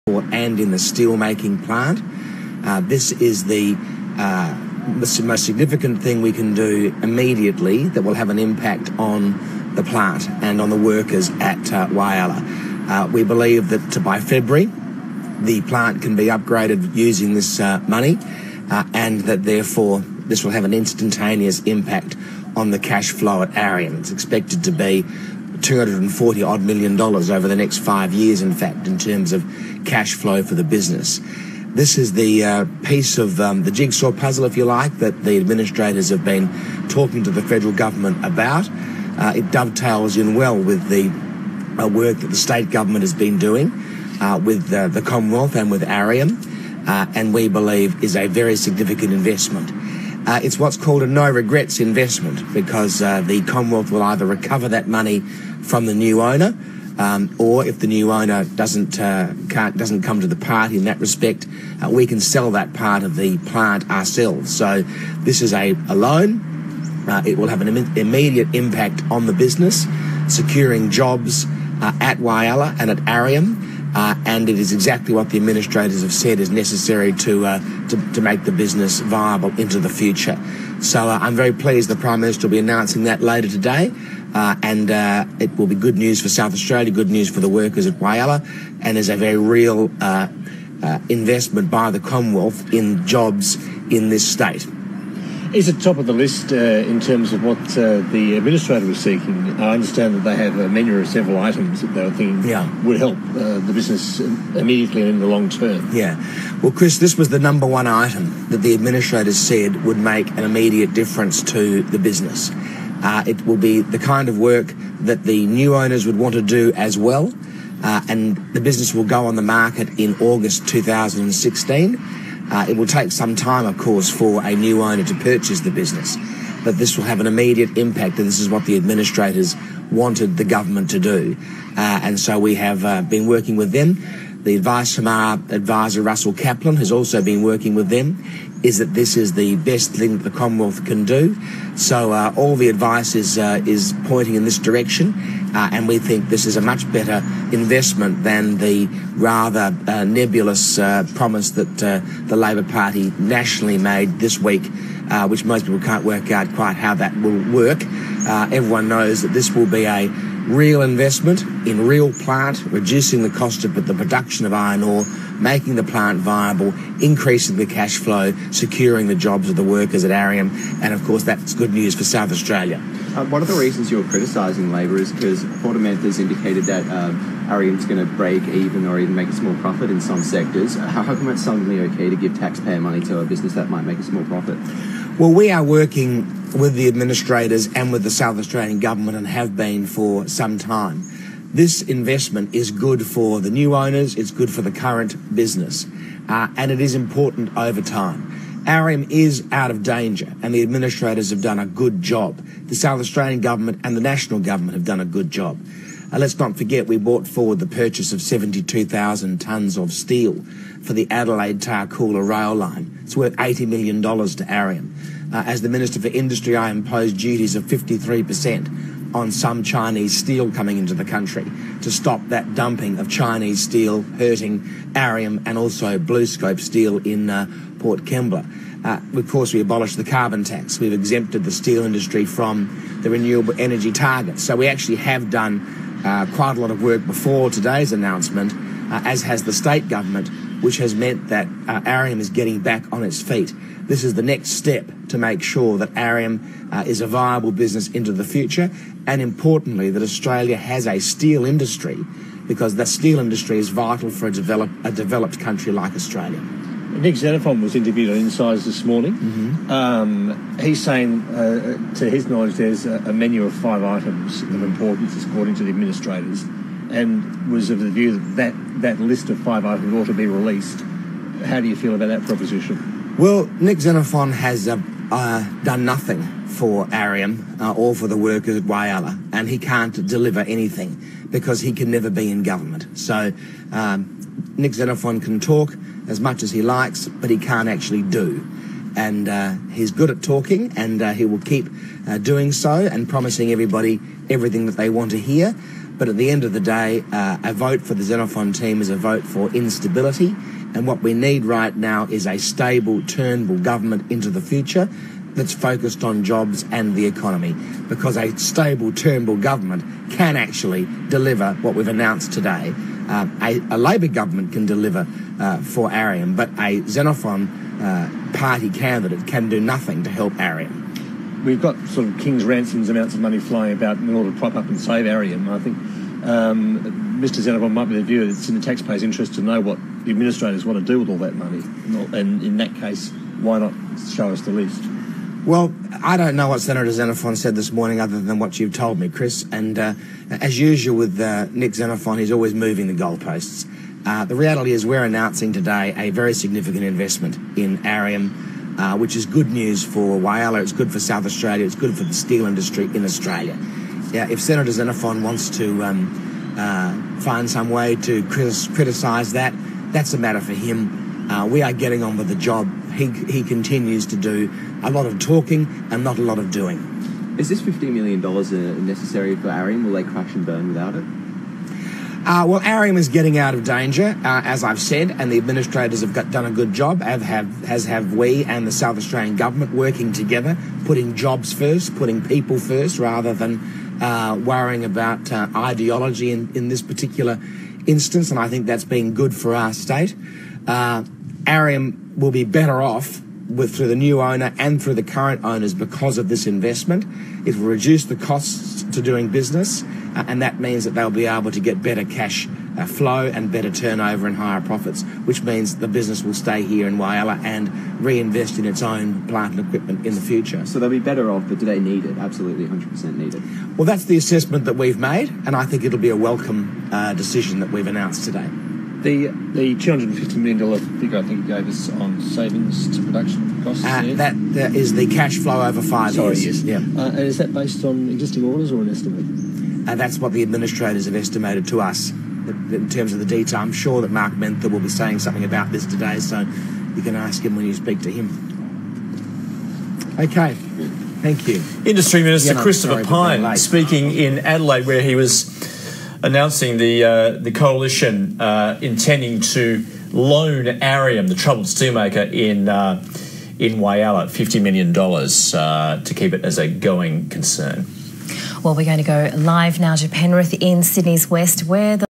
and in the steel-making plant. This is the most significant thing we can do immediately that will have an impact on the plant and on the workers at Whyalla. We believe that by February, the plant can be upgraded using this money, and that therefore this will have an instantaneous impact on the cash flow at Arrium. It's expected to be $240 odd million over the next 5 years, in fact, in terms of cash flow for the business. This is the piece of the jigsaw puzzle, if you like, that the administrators have been talking to the federal government about. It dovetails in well with the work that the state government has been doing with the Commonwealth and with Arrium, and we believe is a very significant investment. It's what's called a no-regrets investment, because the Commonwealth will either recover that money from the new owner, or if the new owner doesn't come to the party in that respect, we can sell that part of the plant ourselves. So this is a loan. It will have an immediate impact on the business, securing jobs at Whyalla and at Arrium, and it is exactly what the administrators have said is necessary to make the business viable into the future. So I'm very pleased the Prime Minister will be announcing that later today, and it will be good news for South Australia, good news for the workers at Whyalla, and is a very real investment by the Commonwealth in jobs in this state. Is it top of the list in terms of what the administrator was seeking? I understand that they have a menu of several items that they were thinking would help the business immediately and in the long term. Yeah. Well, Chris, this was the number one item that the administrators said would make an immediate difference to the business. It will be the kind of work that the new owners would want to do as well, and the business will go on the market in August 2016. It will take some time, of course, for a new owner to purchase the business, but this will have an immediate impact, and this is what the administrators wanted the government to do. And so we have been working with them. The advice from our advisor, Russell Kaplan, has also been working with them, is that this is the best thing that the Commonwealth can do. So all the advice is pointing in this direction, and we think this is a much better investment than the rather nebulous promise that the Labor Party nationally made this week, which most people can't work out quite how that will work. Everyone knows that this will be a real investment in real plant, reducing the cost of the production of iron ore, making the plant viable, increasing the cash flow, securing the jobs of the workers at Arrium, and of course that's good news for South Australia. One of the reasons you're criticising Labor is because Portament has indicated that Arrium's going to break even or even make a small profit in some sectors. How come it's suddenly okay to give taxpayer money to a business that might make a small profit? Well, we are working with the administrators and with the South Australian government, and have been for some time. This investment is good for the new owners, it's good for the current business, and it is important over time. Arrium is out of danger, and the administrators have done a good job. The South Australian government and the national government have done a good job. Let's not forget we brought forward the purchase of 72,000 tonnes of steel for the Adelaide-Tarcoola rail line. It's worth $80 million to Arrium. As the Minister for Industry, I imposed duties of 53% on some Chinese steel coming into the country to stop that dumping of Chinese steel hurting Arrium and also BlueScope Steel in Port Kembla. Of course, we abolished the carbon tax. We've exempted the steel industry from the renewable energy targets. So we actually have done quite a lot of work before today's announcement, as has the state government, which has meant that Arrium is getting back on its feet. This is the next step to make sure that Arrium is a viable business into the future, and importantly that Australia has a steel industry, because the steel industry is vital for a developed country like Australia. Nick Xenophon was interviewed on Insiders this morning. He's saying, to his knowledge, there's a menu of 5 items of importance according to the administrators, and was of the view that list of 5 items ought to be released. How do you feel about that proposition? Well, Nick Xenophon has done nothing for Arrium or for the workers at Whyalla, and he can't deliver anything because he can never be in government. So Nick Xenophon can talk as much as he likes, but he can't actually do. And he's good at talking, and he will keep doing so and promising everybody everything that they want to hear. But at the end of the day, a vote for the Xenophon team is a vote for instability. And what we need right now is a stable, turnable government into the future that's focused on jobs and the economy. Because a stable, turnable government can actually deliver what we've announced today. A Labor government can deliver for Arrium, but a Xenophon party candidate can do nothing to help Arrium. We've got sort of king's ransoms amounts of money flying about in order to prop up and save Arrium. I think Mr. Xenophon might be the view that it's in the taxpayers' interest to know what the administrators want to do with all that money. And in that case, why not show us the list? Well, I don't know what Senator Xenophon said this morning other than what you've told me, Chris. And as usual with Nick Xenophon, he's always moving the goalposts. The reality is we're announcing today a very significant investment in Arrium, which is good news for Whyalla, it's good for South Australia, it's good for the steel industry in Australia. Yeah, if Senator Xenophon wants to find some way to criticise that, that's a matter for him. We are getting on with the job. He continues to do a lot of talking and not a lot of doing. Is this $50 million necessary for Arrium? Will they crash and burn without it? Well, Arrium is getting out of danger, as I've said, and the administrators have done a good job, as have we and the South Australian government working together, putting jobs first, putting people first, rather than worrying about ideology in this particular instance, and I think that's been good for our state. Arrium will be better off through the new owner and through the current owners because of this investment. It will reduce the costs to doing business, and that means that they'll be able to get better cash flow and better turnover and higher profits, which means the business will stay here in Whyalla and reinvest in its own plant and equipment in the future. So they'll be better off, but do they need it? Absolutely 100% need it. Well, that's the assessment that we've made, and I think it'll be a welcome decision that we've announced today. The $250 million figure I think you gave us on savings to production costs? That is the cash flow over 5 years. Yes. Yeah. And is that based on existing orders or an estimate? That's what the administrators have estimated to us in terms of the detail. I'm sure that Mark Mentha will be saying something about this today, so you can ask him when you speak to him. Okay. Thank you. Industry Minister Christopher Pyne speaking in Adelaide, where he was announcing the coalition intending to loan Arrium, the troubled steelmaker in Whyalla, $50 million to keep it as a going concern. Well, we're going to go live now to Penrith in Sydney's West, where the